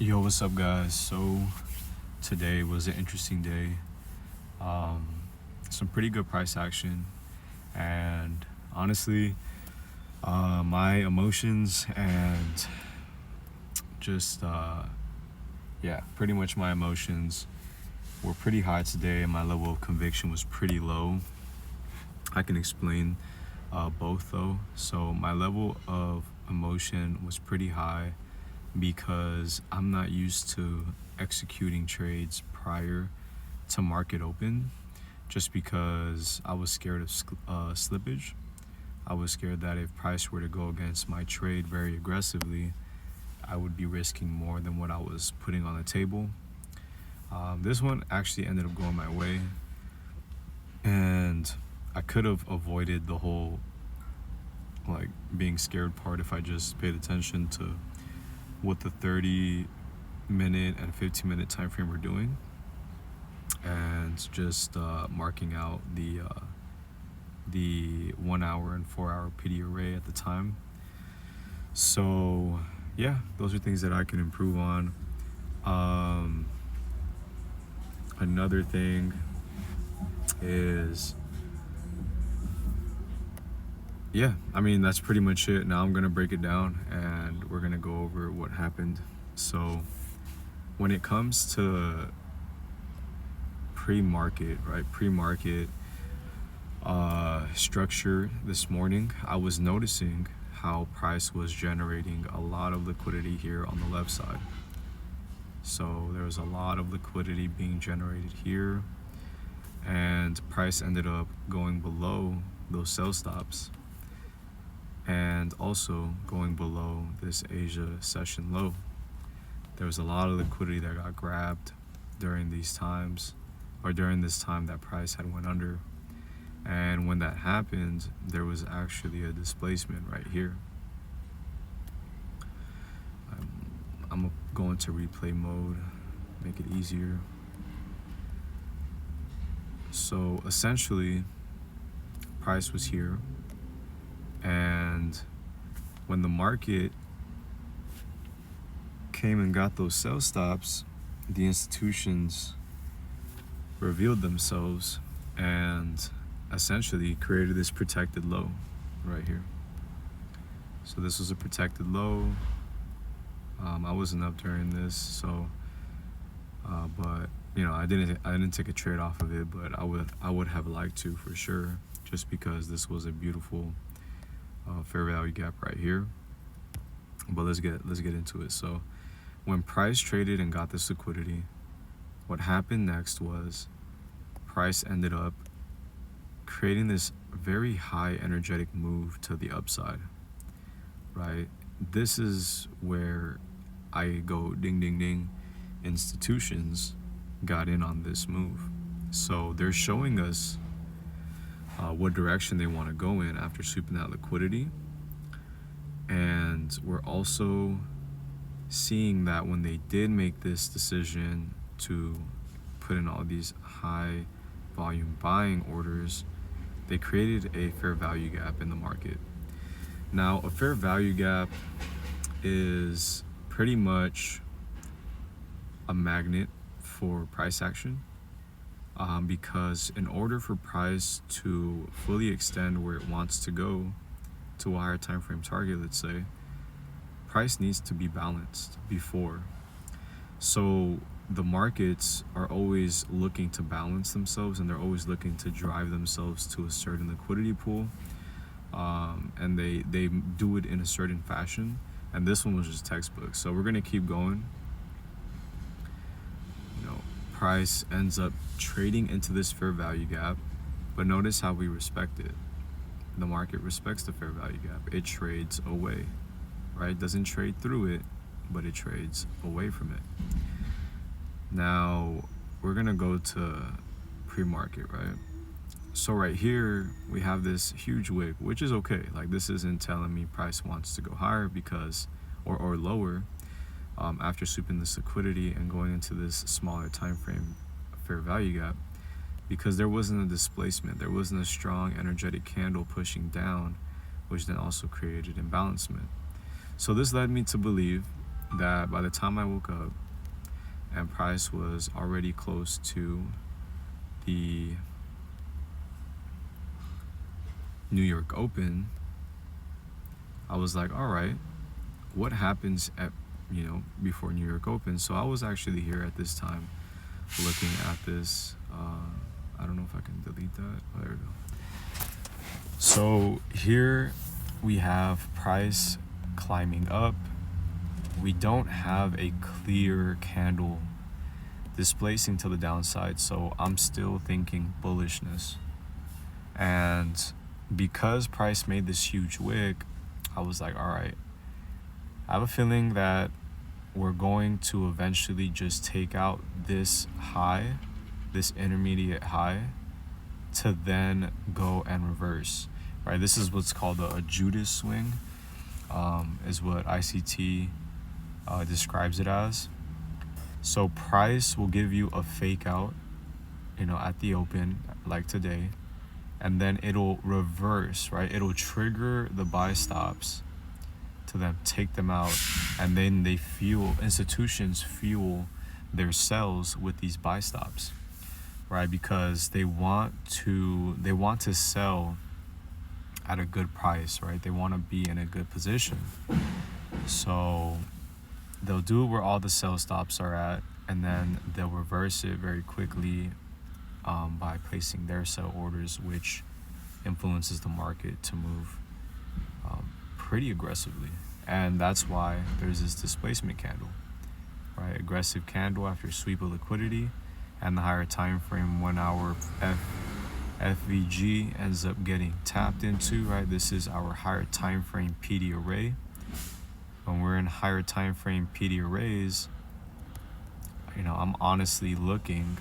Yo, what's up, guys? So today was an interesting day. Um, some pretty good price action, and honestly, my emotions and just pretty much my emotions were pretty high today, and my level of conviction was pretty low. I can explain both though. So my level of emotion was pretty high because I'm not used to executing trades prior to market open, just because I was scared of slippage. I was scared that if price were to go against my trade very aggressively, I would be risking more than what I was putting on the table. This one actually ended up going my way, and I could have avoided the whole like being scared part if I just paid attention to what the 30-minute and 15-minute time frame were doing, and just marking out the 1 hour and 4 hour PD array at the time. So yeah, those are things that I can improve on. Another thing is, yeah, I mean, that's pretty much it. Now I'm gonna break it down and we're gonna go over what happened. So when it comes to pre-market, right? Pre-market structure this morning, I was noticing how price was generating a lot of liquidity here on the left side. So there was a lot of liquidity being generated here, and price ended up going below those sell stops and also going below this Asia session low. There was a lot of liquidity that got grabbed during these times, or during this time that price had went under. And when that happened, there was actually a displacement right here. I'm going to replay mode, make it easier. So essentially, price was here, and when the market came and got those sell stops, the institutions revealed themselves and essentially created this protected low right here. So this was a protected low. I wasn't up during this, so but I didn't take a trade off of it, but I would have liked to, for sure, just because this was a beautiful fair value gap right here. But let's get into it. So when price traded and got this liquidity, what happened next was price ended up creating this very high energetic move to the upside, right? This is where I go ding ding ding. Institutions got in on this move, so they're showing us what direction they want to go in after sweeping that liquidity. And we're also seeing that when they did make this decision to put in all these high volume buying orders, they created a fair value gap in the market. Now, a fair value gap is pretty much a magnet for price action, because in order for price to fully extend where it wants to go to a higher time frame target, let's say, price needs to be balanced before. So the markets are always looking to balance themselves, and they're always looking to drive themselves to a certain liquidity pool, and they do it in a certain fashion. And this one was just textbook. So we're gonna keep going. Price ends up trading into this fair value gap, but notice how we respect it. The market respects the fair value gap. It trades away, right? Doesn't trade through it, but it trades away from it. Now we're gonna go to pre-market, right? So right here we have this huge wick, which is okay. Like, this isn't telling me price wants to go higher because or lower after sweeping this liquidity and going into this smaller time frame fair value gap, because there wasn't a displacement. There wasn't a strong energetic candle pushing down, which then also created imbalancement. So this led me to believe that by the time I woke up and price was already close to the New York Open, I was like, all right, what happens at, before New York Open? So I was actually here at this time looking at this. I don't know if I can delete that. Oh, there we go. So here we have price climbing up. We don't have a clear candle displacing to the downside, so I'm still thinking bullishness. And because price made this huge wick, I was like, all right, I have a feeling that we're going to eventually just take out this high, this intermediate high, to then go and reverse, right? This is what's called a Judas swing, is what ICT describes it as. So price will give you a fake out, at the open, like today, and then it'll reverse, right? It'll trigger the buy stops to then take them out, and then institutions fuel their sells with these buy stops, right? Because they want to sell at a good price, right? They want to be in a good position. So they'll do it where all the sell stops are at, and then they'll reverse it very quickly by placing their sell orders, which influences the market to move pretty aggressively. And that's why there's this displacement candle, right? Aggressive candle after sweep of liquidity, and the higher time frame 1 hour FVG ends up getting tapped into, right? This is our higher time frame PD array. When we're in higher time frame PD arrays, I'm honestly looking,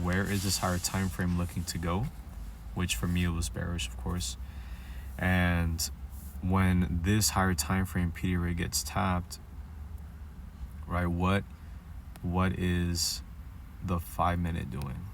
where is this higher time frame looking to go? Which for me, it was bearish, of course. And when this higher time frame PD array gets tapped, right, what is the 5 minute doing?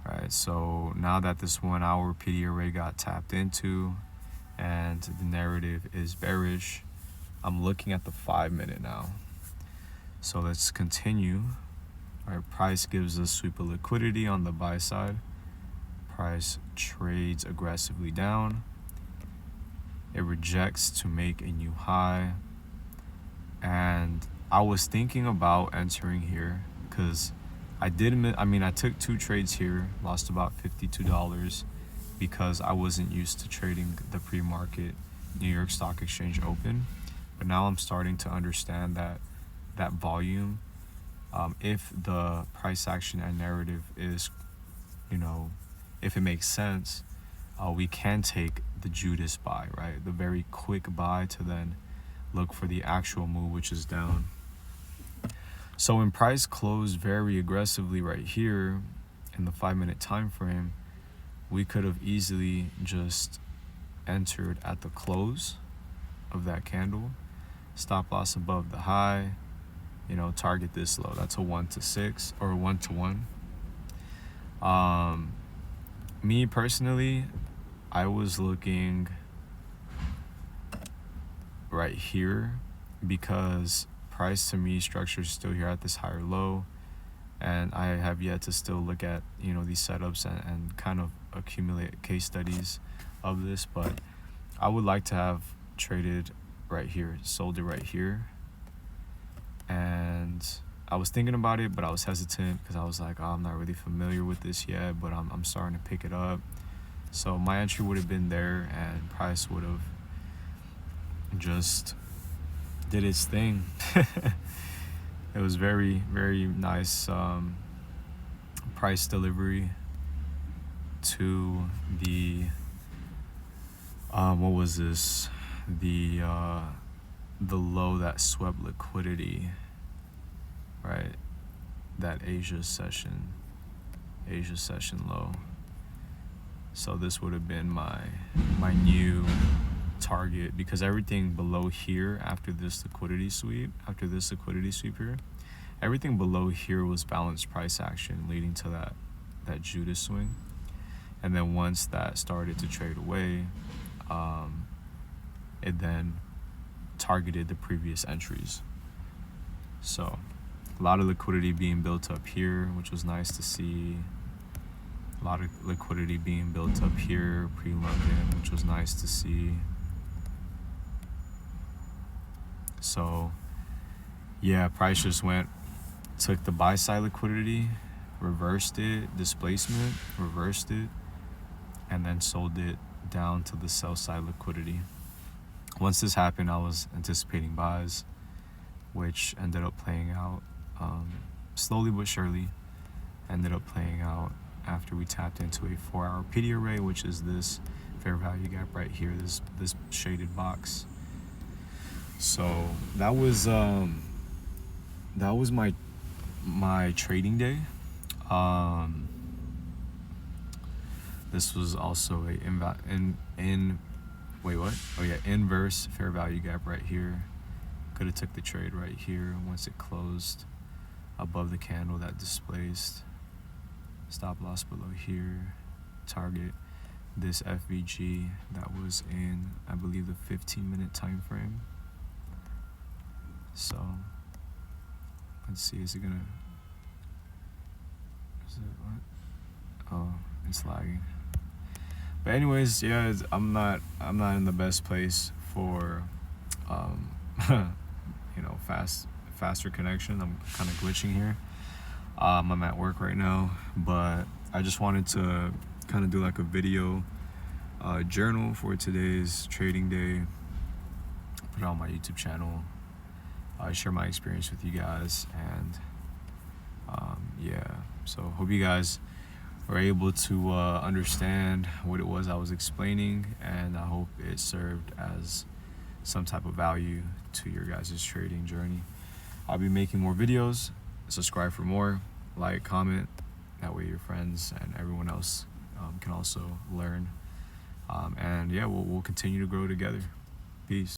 Right, so now that this 1 hour PD array got tapped into and the narrative is bearish, I'm looking at the 5 minute now. So let's continue. All right, price gives us sweep of liquidity on the buy side. Price trades aggressively down. It rejects to make a new high. And I was thinking about entering here because I took 2 trades here, lost about $52 because I wasn't used to trading the pre-market New York Stock Exchange Open. But now I'm starting to understand that volume, if the price action and narrative is, if it makes sense, we can take the Judas buy, right? The very quick buy to then look for the actual move, which is down. So when price closed very aggressively right here in the 5 minute time frame, we could have easily just entered at the close of that candle, stop loss above the high, target this low. That's a 1 to 6 or 1 to 1. Me personally, I was looking right here because price to me structure is still here at this higher low, and I have yet to still look at these setups and kind of accumulate case studies of this. But I would like to have traded right here, sold it right here, and I was thinking about it, but I was hesitant because I was like, I'm not really familiar with this yet, but I'm starting to pick it up. So my entry would have been there, and price would have just did its thing. It was very, very nice price delivery to the what was this? The low that swept liquidity, right? That Asia session low. So this would have been my new target, because everything below here after this liquidity sweep here, everything below here was balanced price action leading to that Judas swing. And then once that started to trade away, it then targeted the previous entries. So a lot of liquidity being built up here, which was nice to see. A lot of liquidity being built up here pre-London, which was nice to see. So yeah, price just took the buy side liquidity, reversed it, displacement, reversed it, and then sold it down to the sell side liquidity. Once this happened, I was anticipating buys, which ended up playing out slowly but surely. Ended up playing out after we tapped into a 4-hour PD array, which is this fair value gap right here, this shaded box. So that was my trading day. This was also a inverse fair value gap right here. Could have took the trade right here once it closed above the candle that displaced. Stop loss below here. Target this FVG that was in, I believe, the 15-minute time frame. So let's see, is it what? Oh, it's lagging. But anyways, yeah, I'm not in the best place for faster connection. I'm kind of glitching here. I'm at work right now, but I just wanted to kind of do like a video journal for today's trading day, put it on my YouTube channel, share my experience with you guys, and so hope you guys were able to understand what it was I was explaining, and I hope it served as some type of value to your guys' trading journey. I'll be making more videos. Subscribe for more, like, comment, that way your friends and everyone else can also learn, and yeah, we'll continue to grow together. Peace.